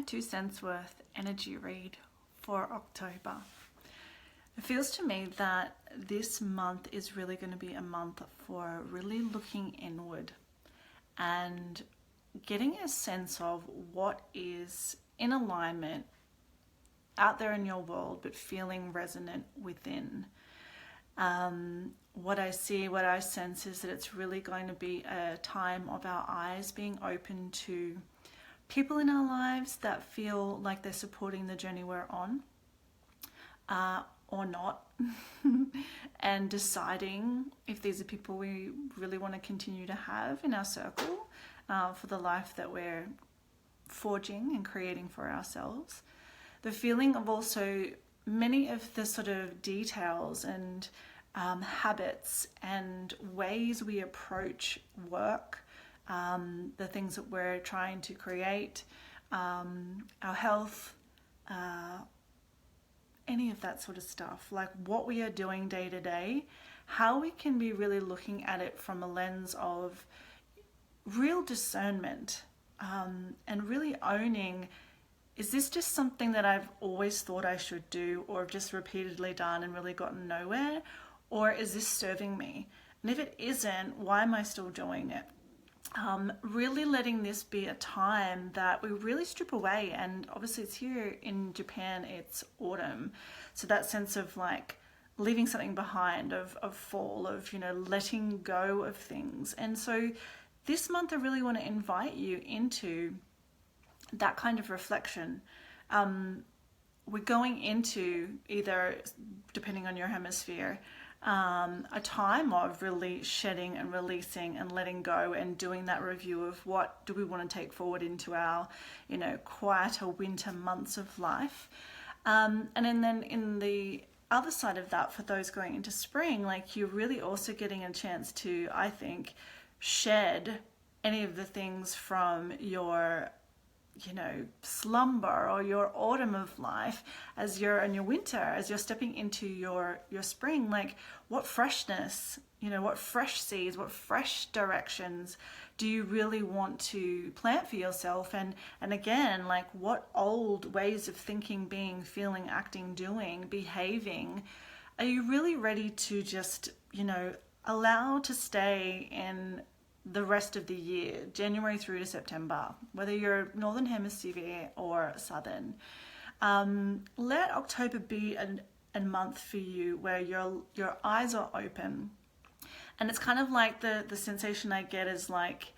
2 cents worth energy read for October. It feels to me that this month is really going to be a month for really looking inward and getting a sense of what is in alignment out there in your world but feeling resonant within. What I see, what I sense is that it's really going to be a time of our eyes being open to people in our lives that feel like they're supporting the journey we're on, or not, and deciding if these are people we really want to continue to have in our circle for the life that we're forging and creating for ourselves. The feeling of also many of the sort of details and habits and ways we approach work, the things that we're trying to create, our health, any of that sort of stuff, like what we are doing day to day, how we can be really looking at it from a lens of real discernment, and really owning, is this just something that I've always thought I should do or have just repeatedly done and really gotten nowhere? Or is this serving me? And if it isn't, why am I still doing it? Really letting this be a time that we really strip away. And obviously it's here in Japan, it's autumn. So that sense of like leaving something behind, of fall, of, letting go of things. And so this month I really want to invite you into that kind of reflection. We're going into either, depending on your hemisphere, a time of really shedding and releasing and letting go and doing that review of what do we want to take forward into our, quieter winter months of life. And then in the other side of that, for those going into spring, like you're really also getting a chance to, I think, shed any of the things from your slumber or your autumn of life as you're in your winter, as you're stepping into your spring. Like what freshness, what fresh seeds, what fresh directions do you really want to plant for yourself? And again, like what old ways of thinking, being, feeling, acting, doing, behaving are you really ready to just, allow to stay in the rest of the year, January through to September, whether you're Northern Hemisphere or Southern. Let October be a month for you where your eyes are open. And it's kind of like the sensation I get is like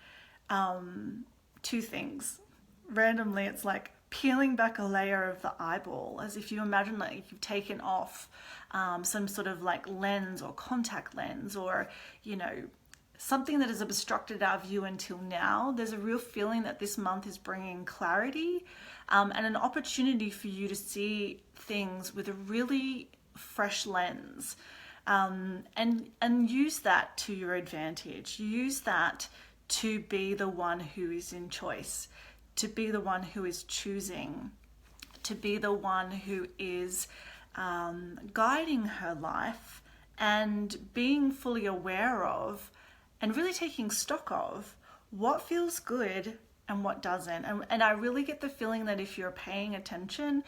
two things. Randomly, it's like peeling back a layer of the eyeball, as if you imagine like you've taken off some sort of like lens or contact lens or, something that has obstructed our view until now. There's a real feeling that this month is bringing clarity and an opportunity for you to see things with a really fresh lens, and use that to your advantage. Use that to be the one who is in choice, to be the one who is choosing, to be the one who is guiding her life and being fully aware of and really taking stock of what feels good and what doesn't. And I really get the feeling that if you're paying attention,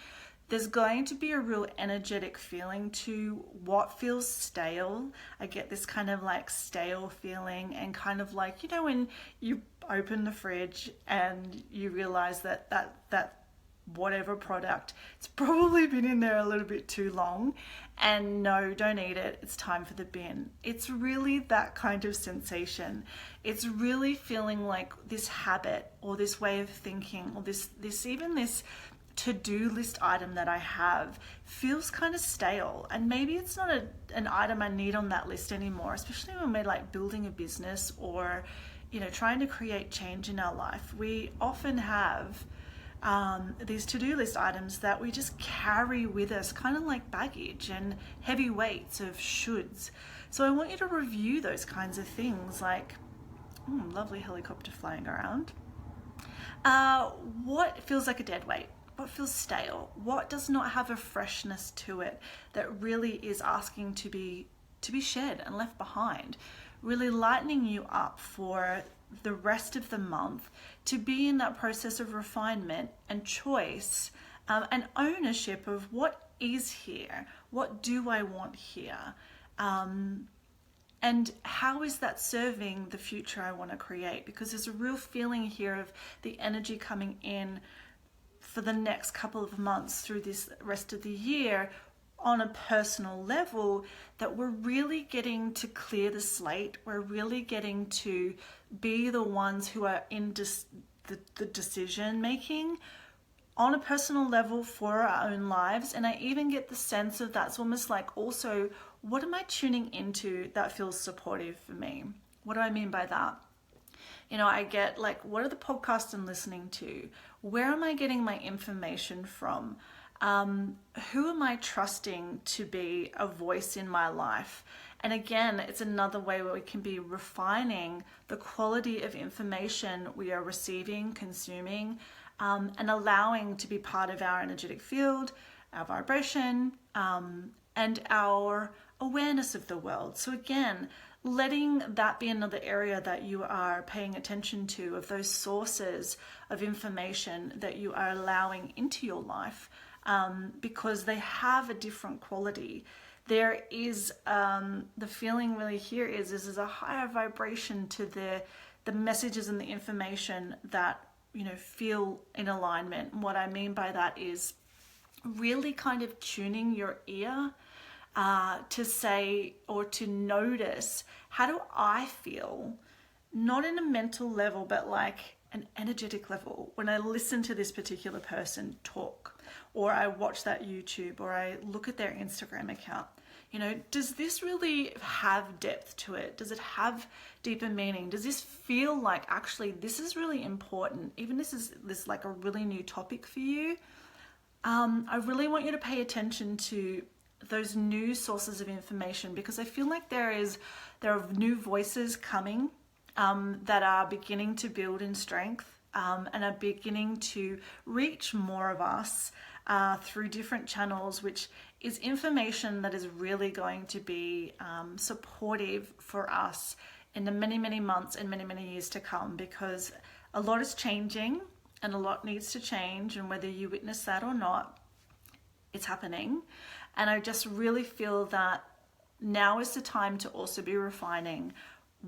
there's going to be a real energetic feeling to what feels stale. I get this kind of like stale feeling, and kind of like, when you open the fridge and you realize that whatever product, it's probably been in there a little bit too long, and no, don't eat it, it's time for the bin. It's really that kind of sensation. It's really feeling like this habit or this way of thinking or this to-do list item that I have feels kind of stale, and maybe it's not an item I need on that list anymore, especially when we're like building a business or trying to create change in our life. We often have these to-do list items that we just carry with us, kind of like baggage and heavy weights of shoulds. So I want you to review those kinds of things, like lovely helicopter flying around. What feels like a dead weight? What feels stale? What does not have a freshness to it that really is asking to be shed and left behind? Really lightening you up for the rest of the month to be in that process of refinement and choice, and ownership of what is here, what do I want here, and how is that serving the future I want to create? Because there's a real feeling here of the energy coming in for the next couple of months through this rest of the year on a personal level, that we're really getting to clear the slate. We're really getting to be the ones who are in the decision making on a personal level for our own lives. And I even get the sense of that's almost like also, what am I tuning into that feels supportive for me? What do I mean by that? I get like, what are the podcasts I'm listening to? Where am I getting my information from? Who am I trusting to be a voice in my life? And again, it's another way where we can be refining the quality of information we are receiving, consuming, and allowing to be part of our energetic field, our vibration, and our awareness of the world. So again, letting that be another area that you are paying attention to, of those sources of information that you are allowing into your life, because they have a different quality. There is the feeling really here is a higher vibration to the messages and the information that feel in alignment. And what I mean by that is really kind of tuning your ear to say, or to notice, how do I feel, not in a mental level, but like an energetic level, when I listen to this particular person talk, or I watch that YouTube, or I look at their Instagram account. Does this really have depth to it? Does it have deeper meaning? Does this feel like actually this is really important? Even this is like a really new topic for you. I really want you to pay attention to those new sources of information, because I feel like there are new voices coming that are beginning to build in strength, and are beginning to reach more of us through different channels, which is information that is really going to be supportive for us in the many, many months and many, many years to come, because a lot is changing and a lot needs to change, and whether you witness that or not, it's happening. And I just really feel that now is the time to also be refining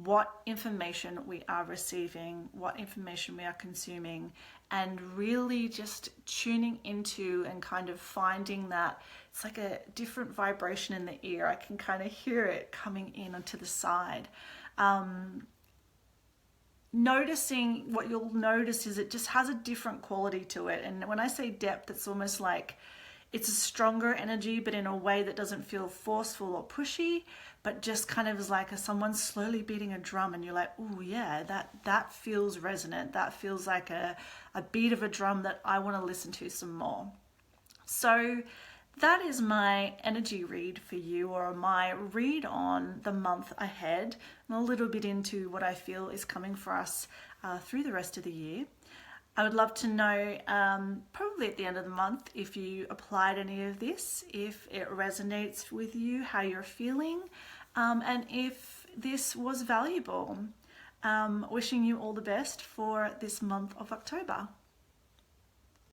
what information we are receiving, what information we are consuming, and really just tuning into and kind of finding that it's like a different vibration in the ear. I can kind of hear it coming in onto the side. Noticing, what you'll notice is it just has a different quality to it. And when I say depth, it's almost like it's a stronger energy, but in a way that doesn't feel forceful or pushy, but just kind of is like someone slowly beating a drum, and you're like, oh yeah, that feels resonant. That feels like a beat of a drum that I want to listen to some more. So that is my energy read for you, or my read on the month ahead, and a little bit into what I feel is coming for us through the rest of the year. I would love to know, probably at the end of the month, if you applied any of this, if it resonates with you, how you're feeling, and if this was valuable. Wishing you all the best for this month of October.